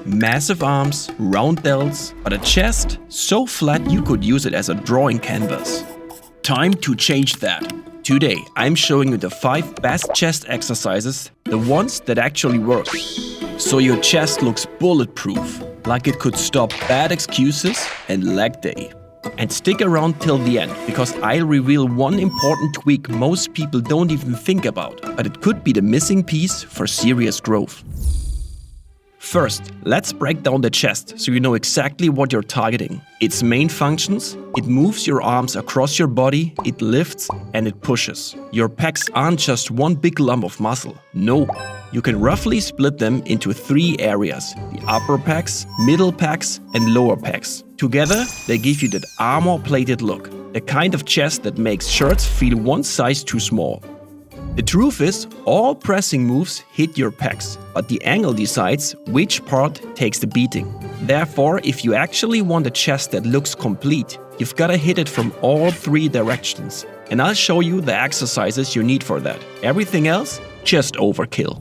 Massive arms, round delts, but a chest so flat you could use it as a drawing canvas. Time to change that. Today, I'm showing you the 5 best chest exercises, the ones that actually work. So your chest looks bulletproof, like it could stop bad excuses and leg day. And stick around till the end, because I'll reveal one important tweak most people don't even think about, but it could be the missing piece for serious growth. First, let's break down the chest so you know exactly what you're targeting. Its main functions: it moves your arms across your body, it lifts, and it pushes. Your pecs aren't just one big lump of muscle. No, you can roughly split them into 3 areas: the upper pecs, middle pecs, and lower pecs. Together, they give you that armor-plated look, the kind of chest that makes shirts feel one size too small. The truth is, all pressing moves hit your pecs, but the angle decides which part takes the beating. Therefore, if you actually want a chest that looks complete, you've gotta hit it from all 3 directions. And I'll show you the exercises you need for that. Everything else, just overkill.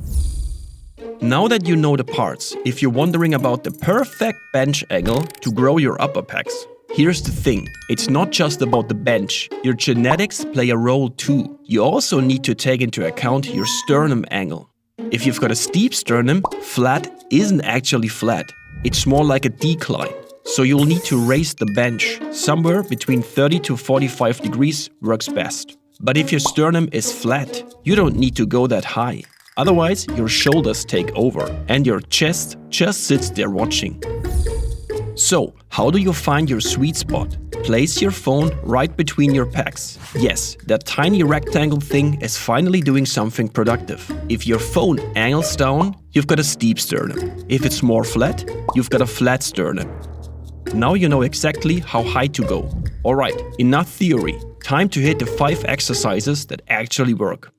Now that you know the parts, if you're wondering about the perfect bench angle to grow your upper pecs, here's the thing, it's not just about the bench. Your genetics play a role too. You also need to take into account your sternum angle. If you've got a steep sternum, flat isn't actually flat. It's more like a decline. So you'll need to raise the bench. Somewhere between 30 to 45 degrees works best. But if your sternum is flat, you don't need to go that high. Otherwise, your shoulders take over and your chest just sits there watching. So, how do you find your sweet spot? Place your phone right between your pecs. Yes, that tiny rectangle thing is finally doing something productive. If your phone angles down, you've got a steep sternum. If it's more flat, you've got a flat sternum. Now you know exactly how high to go. Alright, enough theory. Time to hit the 5 exercises that actually work.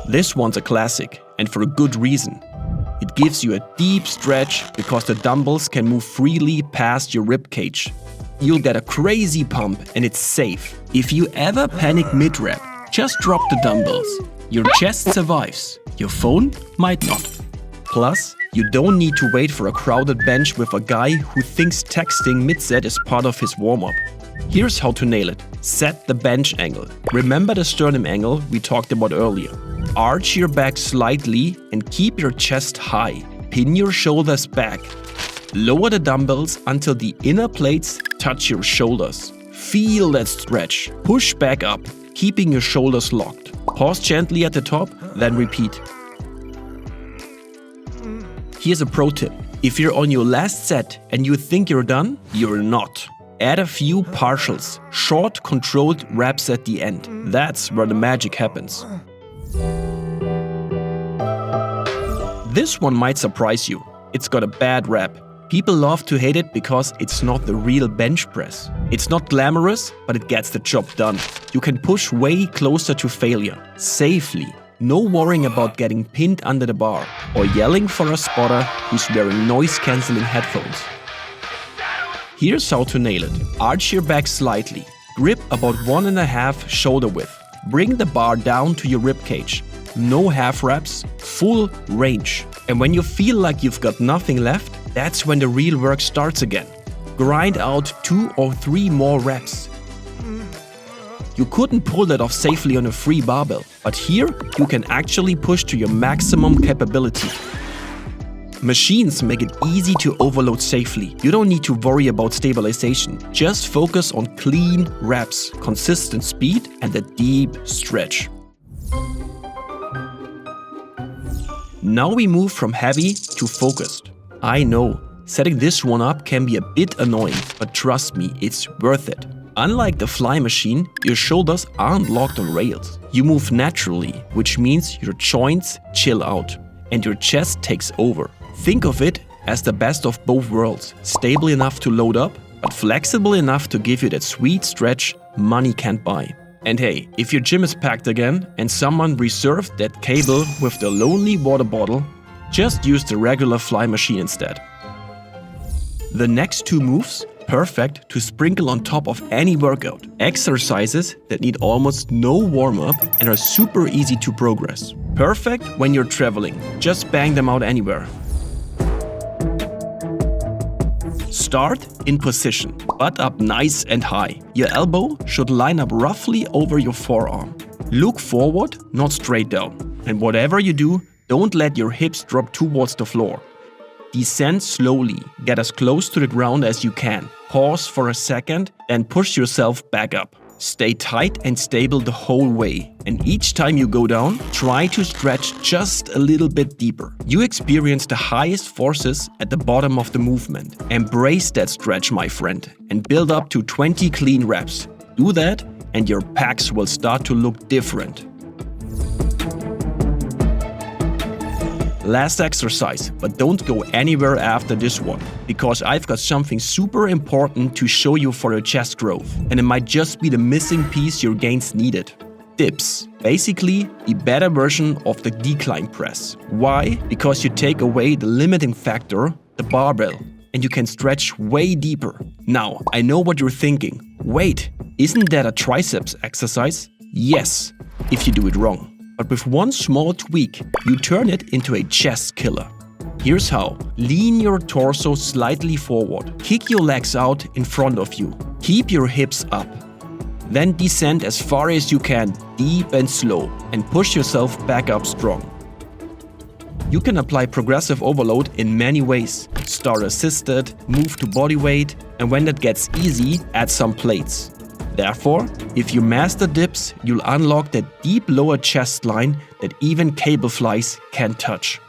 This one's a classic, and for a good reason. It gives you a deep stretch because the dumbbells can move freely past your rib cage. You'll get a crazy pump and it's safe. If you ever panic mid-rep, just drop the dumbbells. Your chest survives, your phone might not. Plus, you don't need to wait for a crowded bench with a guy who thinks texting mid-set is part of his warm-up. Here's how to nail it. Set the bench angle. Remember the sternum angle we talked about earlier. Arch your back slightly and keep your chest high. Pin your shoulders back. Lower the dumbbells until the inner plates touch your shoulders. Feel that stretch. Push back up, keeping your shoulders locked. Pause gently at the top, then repeat. Here's a pro tip. If you're on your last set and you think you're done, you're not. Add a few partials, short controlled reps at the end. That's where the magic happens. This one might surprise you. It's got a bad rap. People love to hate it because it's not the real bench press. It's not glamorous, but it gets the job done. You can push way closer to failure, safely. No worrying about getting pinned under the bar or yelling for a spotter who's wearing noise-canceling headphones. Here's how to nail it. Arch your back slightly. Grip about 1.5 shoulder width. Bring the bar down to your rib cage. No half reps, full range. And when you feel like you've got nothing left, that's when the real work starts again. Grind out 2 or 3 more reps. You couldn't pull that off safely on a free barbell, but here you can actually push to your maximum capability. Machines make it easy to overload safely. You don't need to worry about stabilization. Just focus on clean reps, consistent speed, and a deep stretch. Now we move from heavy to focused. I know, setting this one up can be a bit annoying, but trust me, it's worth it. Unlike the fly machine, your shoulders aren't locked on rails. You move naturally, which means your joints chill out and your chest takes over. Think of it as the best of both worlds. Stable enough to load up, but flexible enough to give you that sweet stretch money can't buy. And hey, if your gym is packed again and someone reserved that cable with the lonely water bottle, just use the regular fly machine instead. The next 2 moves, perfect to sprinkle on top of any workout. Exercises that need almost no warm-up and are super easy to progress. Perfect when you're traveling. Just bang them out anywhere. Start in position, butt up nice and high. Your elbow should line up roughly over your forearm. Look forward, not straight down. And whatever you do, don't let your hips drop towards the floor. Descend slowly, get as close to the ground as you can. Pause for a second, then push yourself back up. Stay tight and stable the whole way, and each time you go down, try to stretch just a little bit deeper. You experience the highest forces at the bottom of the movement. Embrace that stretch, my friend, and build up to 20 clean reps. Do that, and your pecs will start to look different. Last exercise, but don't go anywhere after this one, because I've got something super important to show you for your chest growth, and it might just be the missing piece your gains needed. Dips. Basically, the better version of the decline press. Why? Because you take away the limiting factor, the barbell, and you can stretch way deeper. Now, I know what you're thinking. Wait, isn't that a triceps exercise? Yes, if you do it wrong. But with one small tweak, you turn it into a chest killer. Here's how. Lean your torso slightly forward. Kick your legs out in front of you. Keep your hips up. Then descend as far as you can, deep and slow, and push yourself back up strong. You can apply progressive overload in many ways. Start assisted, move to body weight, and when that gets easy, add some plates. Therefore, if you master dips, you'll unlock that deep lower chest line that even cable flies can't touch.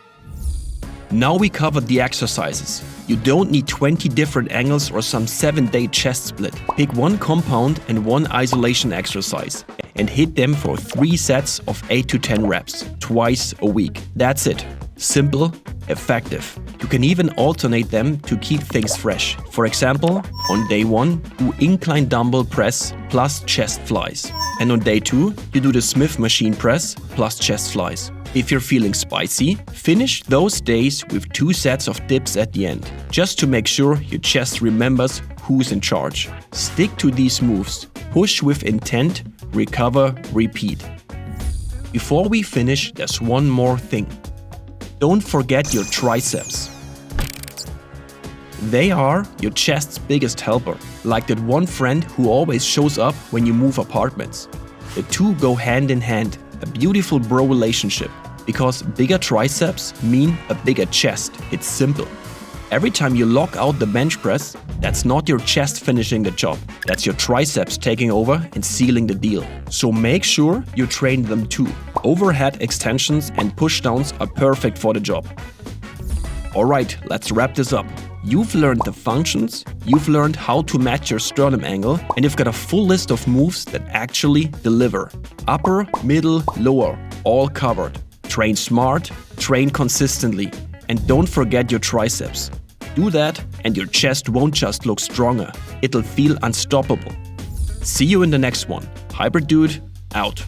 Now we covered the exercises. You don't need 20 different angles or some 7-day chest split. Pick one compound and one isolation exercise and hit them for 3 sets of 8 to 10 reps, twice a week. That's it. Simple, effective. You can even alternate them to keep things fresh. For example, on day 1, do incline dumbbell press plus chest flies. And on day 2, you do the Smith machine press plus chest flies. If you're feeling spicy, finish those days with 2 sets of dips at the end, just to make sure your chest remembers who's in charge. Stick to these moves. Push with intent, recover, repeat. Before we finish, there's one more thing. Don't forget your triceps. They are your chest's biggest helper, like that one friend who always shows up when you move apartments. The two go hand in hand, a beautiful bro relationship, because bigger triceps mean a bigger chest. It's simple. Every time you lock out the bench press, that's not your chest finishing the job. That's your triceps taking over and sealing the deal. So make sure you train them too. Overhead extensions and pushdowns are perfect for the job. Alright, let's wrap this up. You've learned the functions, you've learned how to match your sternum angle, and you've got a full list of moves that actually deliver. Upper, middle, lower, all covered. Train smart, train consistently, and don't forget your triceps. Do that and your chest won't just look stronger, it'll feel unstoppable. See you in the next one. Hybrid Dude, out.